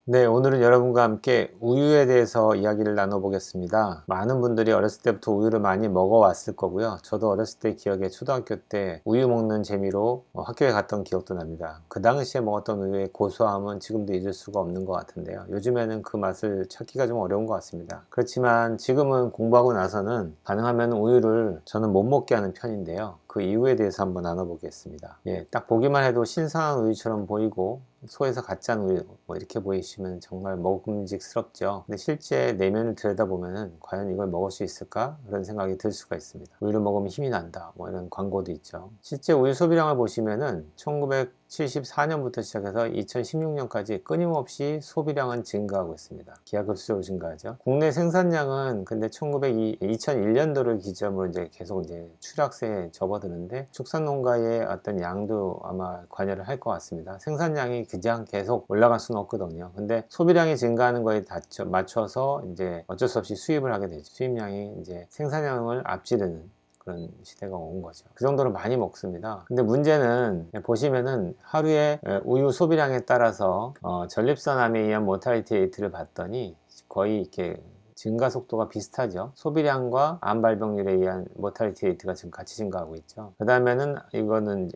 네, 오늘은 여러분과 함께 우유에 대해서 이야기를 나눠보겠습니다. 많은 분들이 어렸을 때부터 우유를 많이 먹어왔을 거고요. 저도 어렸을 때 기억에 초등학교 때 우유 먹는 재미로 학교에 갔던 기억도 납니다. 그 당시에 먹었던 우유의 고소함은 지금도 잊을 수가 없는 것 같은데요. 요즘에는 그 맛을 찾기가 좀 어려운 것 같습니다. 그렇지만 지금은 공부하고 나서는 가능하면 우유를 저는 못 먹게 하는 편인데요. 그 이유에 대해서 한번 나눠보겠습니다. 예, 딱 보기만 해도 신선한 우유처럼 보이고 소에서 갓짠 우유 이렇게 보이시면 정말 먹음직스럽죠. 근데 실제 내면을 들여다보면 과연 이걸 먹을 수 있을까? 그런 생각이 들 수가 있습니다. 우유를 먹으면 힘이 난다 이런 광고도 있죠. 실제 우유 소비량을 보시면은 1974년부터 시작해서 2016년까지 끊임없이 소비량은 증가하고 있습니다. 기하급수적으로 증가하죠. 국내 생산량은 근데 2001년도를 기점으로 계속 추락세에 접어드는데 축산농가의 어떤 양도 아마 관여를 할 것 같습니다. 생산량이 그냥 계속 올라갈 수는 없거든요. 근데 소비량이 증가하는 거에 맞춰서 어쩔 수 없이 수입을 하게 되죠. 수입량이 생산량을 앞지르는 그런 시대가 온 거죠. 그 정도로 많이 먹습니다. 근데 문제는 보시면은 하루에 우유 소비량에 따라서 전립선암에 의한 모탈리티 레이트를 봤더니 거의 이렇게 증가 속도가 비슷하죠. 소비량과 암 발병률에 의한 모탈리티 레이트가 지금 같이 증가하고 있죠. 그 다음에는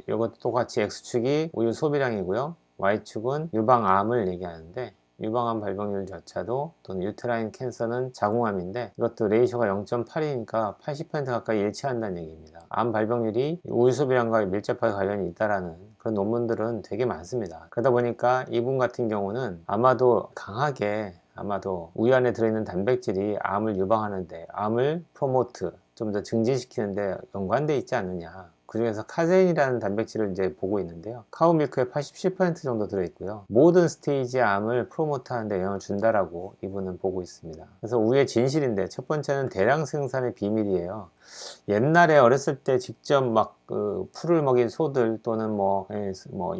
이것도 똑같이 X축이 우유 소비량이고요. Y축은 유방암을 얘기하는데 유방암 발병률조차도 또는 유테라인 캔서는 자궁암인데 이것도 레이쇼가 0.8이니까 80% 가까이 일치한다는 얘기입니다. 암 발병률이 우유 소비량과 밀접하게 관련이 있다라는 그런 논문들은 되게 많습니다. 그러다 보니까 이분 같은 경우는 아마도 우유 안에 들어있는 단백질이 암을 유방하는데 암을 프로모트 좀 더 증진시키는데 연관되어 있지 않느냐. 그 중에서 카제인이라는 단백질을 보고 있는데요. 카우밀크에 87% 정도 들어있고요. 모든 스테이지 암을 프로모트 하는데 영향을 준다라고 이분은 보고 있습니다. 그래서 우유의 진실인데 첫 번째는 대량 생산의 비밀이에요. 옛날에 어렸을 때 직접 풀을 먹인 소들 또는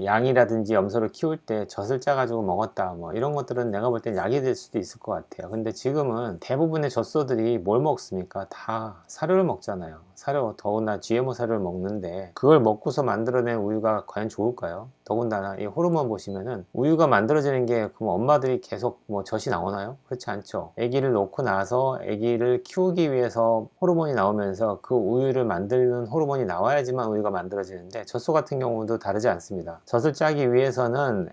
양이라든지 염소를 키울 때 젖을 짜가지고 먹었다 이런 것들은 내가 볼 땐 약이 될 수도 있을 것 같아요. 근데 지금은 대부분의 젖소들이 뭘 먹습니까? 다 사료를 먹잖아요. 더구나 GMO 사료를 먹는데 그걸 먹고서 만들어낸 우유가 과연 좋을까요? 더군다나 이 호르몬 보시면은 우유가 만들어지는 게 그럼 엄마들이 계속 젖이 나오나요? 그렇지 않죠. 아기를 놓고 나서 아기를 키우기 위해서 호르몬이 나오면서 그 우유를 만드는 호르몬이 나와야지만 우유가 만들어지는데 젖소 같은 경우도 다르지 않습니다. 젖을 짜기 위해서는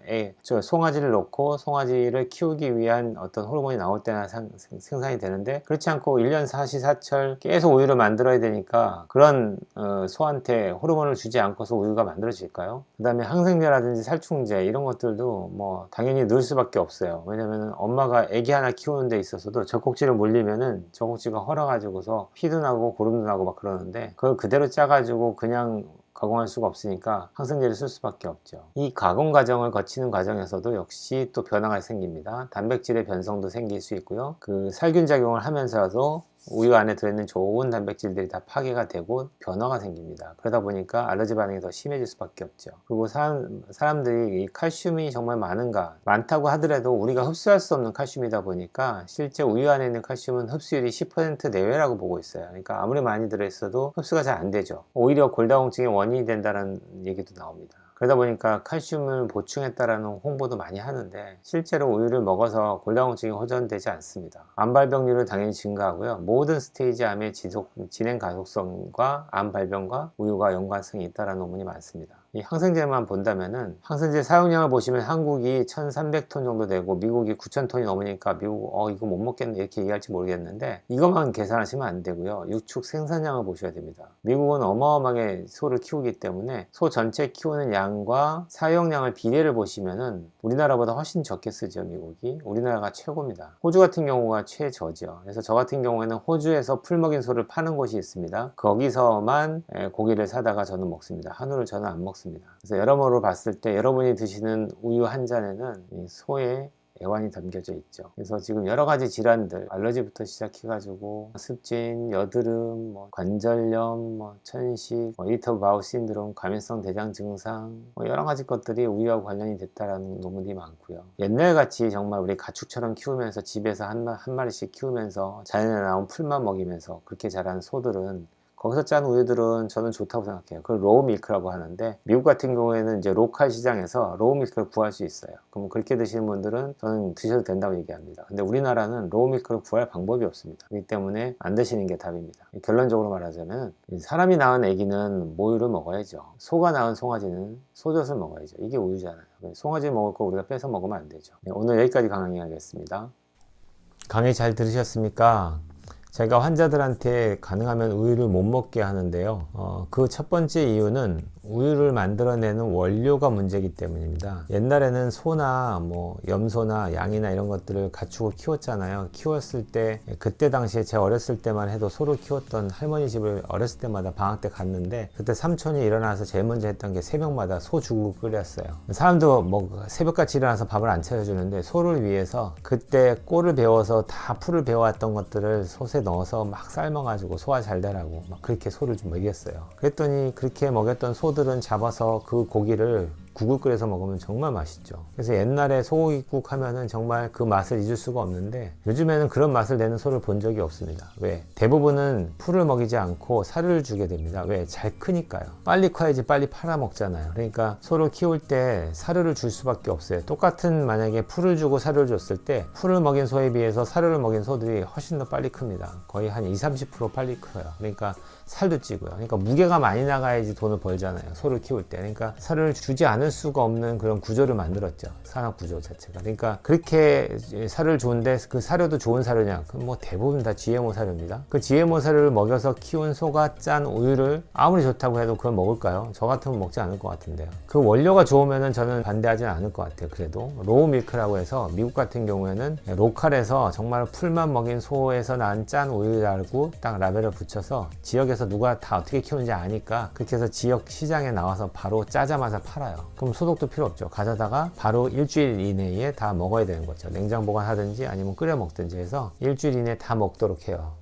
송아지를 놓고 송아지를 키우기 위한 어떤 호르몬이 나올 때나 생산이 되는데 그렇지 않고 1년 사시사철 계속 우유를 만들어야 되니까 그런 소한테 호르몬을 주지 않고서 우유가 만들어질까요? 그 다음에 항생제라든지 살충제 이런 것들도 당연히 넣을 수밖에 없어요. 왜냐면 엄마가 아기 하나 키우는 데 있어서도 젖꼭지를 물리면은 젖꼭지가 헐어가지고서 피도 나고 고름도 나고 그러는데 그걸 그대로 짜가지고 그냥 가공할 수가 없으니까 항생제를 쓸 수밖에 없죠. 이 가공 과정을 거치는 과정에서도 역시 또 변화가 생깁니다. 단백질의 변성도 생길 수 있고요. 그 살균 작용을 하면서도 우유 안에 들어있는 좋은 단백질들이 다 파괴가 되고 변화가 생깁니다. 그러다 보니까 알러지 반응이 더 심해질 수밖에 없죠. 그리고 사람들이 이 칼슘이 정말 많다고 하더라도 우리가 흡수할 수 없는 칼슘이다 보니까 실제 우유 안에 있는 칼슘은 흡수율이 10% 내외라고 보고 있어요. 그러니까 아무리 많이 들어있어도 흡수가 잘 안 되죠. 오히려 골다공증의 원인이 된다는 얘기도 나옵니다. 그러다 보니까 칼슘을 보충했다라는 홍보도 많이 하는데 실제로 우유를 먹어서 골다공증이 호전되지 않습니다. 암 발병률은 당연히 증가하고요. 모든 스테이지 암의 진행 가속성과 암 발병과 우유가 연관성이 있다는 논문이 많습니다. 이 항생제만 본다면은 항생제 사용량을 보시면 한국이 1300톤 정도 되고 미국이 9000톤이 넘으니까 미국 이거 못 먹겠네 이렇게 얘기할지 모르겠는데 이것만 계산하시면 안 되고요. 육축 생산량을 보셔야 됩니다. 미국은 어마어마하게 소를 키우기 때문에 소 전체 키우는 양과 사용량을 비례를 보시면은 우리나라보다 훨씬 적게 쓰죠. 미국이. 우리나라가 최고입니다. 호주 같은 경우가 최저죠. 그래서 저 같은 경우에는 호주에서 풀 먹인 소를 파는 곳이 있습니다. 거기서만 고기를 사다가 저는 먹습니다. 한우를 저는 안 먹습니다. 그래서 여러모로 봤을 때 여러분이 드시는 우유 한 잔에는 이 소의 애환이 담겨져 있죠. 그래서 지금 여러 가지 질환들, 알러지부터 시작해가지고 습진, 여드름, 관절염, 천식, 이리터블 바울 신드롬, 감염성 대장 증상, 여러 가지 것들이 우유와 관련이 됐다라는 논문이 많고요. 옛날같이 정말 우리 가축처럼 키우면서 집에서 한 마리씩 키우면서 자연에 나온 풀만 먹이면서 그렇게 자란 소들은, 거기서 짠 우유들은 저는 좋다고 생각해요. 그걸 로우 밀크라고 하는데, 미국 같은 경우에는 이제 로컬 시장에서 로우 밀크를 구할 수 있어요. 그럼 그렇게 드시는 분들은 저는 드셔도 된다고 얘기합니다. 근데 우리나라는 로우 밀크를 구할 방법이 없습니다. 그렇기 때문에 안 드시는 게 답입니다. 결론적으로 말하자면, 사람이 낳은 아기는 모유를 먹어야죠. 소가 낳은 송아지는 소젖을 먹어야죠. 이게 우유잖아요. 송아지 먹을 거 우리가 뺏어 먹으면 안 되죠. 오늘 여기까지 강의하겠습니다. 강의 잘 들으셨습니까? 제가 환자들한테 가능하면 우유를 못 먹게 하는데요. 그 첫 번째 이유는 우유를 만들어내는 원료가 문제이기 때문입니다. 옛날에는 소나 염소나 양이나 이런 것들을 가축을 키웠잖아요. 키웠을 때, 그때 당시에 제 어렸을 때만 해도 소를 키웠던 할머니 집을 어렸을 때마다 방학 때 갔는데, 그때 삼촌이 일어나서 제일 먼저 했던 게 새벽마다 소 죽을 끓였어요. 사람도 새벽같이 일어나서 밥을 안 차려주는데, 소를 위해서 그때 꼴을 배워서 다 풀을 배워왔던 것들을 솥에 넣어서 막 삶아가지고 소화 잘 되라고 막 그렇게 소를 좀 먹였어요. 그랬더니 그렇게 먹였던 소들은 잡아서 그 고기를 국을 끓여서 먹으면 정말 맛있죠. 그래서 옛날에 소고기국 하면은 정말 그 맛을 잊을 수가 없는데, 요즘에는 그런 맛을 내는 소를 본 적이 없습니다. 왜? 대부분은 풀을 먹이지 않고 사료를 주게 됩니다. 왜? 잘 크니까요. 빨리 커야지 빨리 팔아먹잖아요. 그러니까 소를 키울 때 사료를 줄 수밖에 없어요. 똑같은 만약에 풀을 주고 사료를 줬을 때, 풀을 먹인 소에 비해서 사료를 먹인 소들이 훨씬 더 빨리 큽니다. 거의 한 20-30% 빨리 커요. 그러니까 살도 찌고요. 그러니까 무게가 많이 나가야지 돈을 벌잖아요. 소를 키울 때. 그러니까 사료를 주지 않을 수가 없는 그런 구조를 만들었죠. 산업 구조 자체가. 그러니까 그렇게 사료를 주는데, 그 사료도 좋은 사료냐? 대부분 다 GMO 사료입니다. 그 GMO 사료를 먹여서 키운 소가 짠 우유를 아무리 좋다고 해도 그걸 먹을까요? 저 같으면 먹지 않을 것 같은데요. 그 원료가 좋으면은 저는 반대하지 않을 것 같아요. 그래도 로우 밀크라고 해서, 미국 같은 경우에는 로컬에서 정말 풀만 먹인 소에서 난 짠 우유라고 딱 라벨을 붙여서, 지역에서 누가 다 어떻게 키우는지 아니까 그렇게 해서 지역 시장에 나와서 바로 짜자마자 팔아요. 그럼 소독도 필요 없죠. 가져다가 바로 일주일 이내에 다 먹어야 되는 거죠. 냉장 보관하든지 아니면 끓여 먹든지 해서 일주일 이내에 다 먹도록 해요.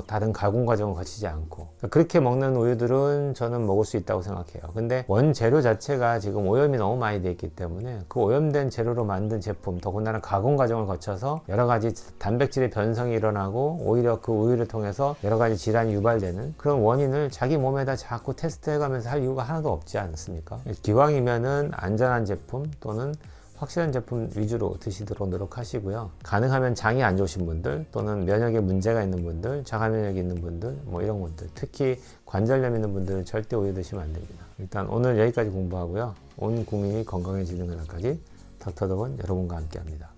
다른 가공 과정을 거치지 않고. 그렇게 먹는 우유들은 저는 먹을 수 있다고 생각해요. 근데 원재료 자체가 지금 오염이 너무 많이 돼 있기 때문에, 그 오염된 재료로 만든 제품, 더군다나 가공 과정을 거쳐서 여러 가지 단백질의 변성이 일어나고, 오히려 그 우유를 통해서 여러 가지 질환이 유발되는 그런 원인을 자기 몸에다 자꾸 테스트해가면서 할 이유가 하나도 없지 않습니까? 기왕이면은 안전한 제품 또는 확실한 제품 위주로 드시도록 노력하시고요. 가능하면 장이 안 좋으신 분들, 또는 면역에 문제가 있는 분들, 자가 면역이 있는 분들, 이런 분들, 특히 관절염 있는 분들은 절대 우유 드시면 안 됩니다. 일단 오늘 여기까지 공부하고요. 온 국민이 건강해지는 그날까지 닥터덕은 여러분과 함께 합니다.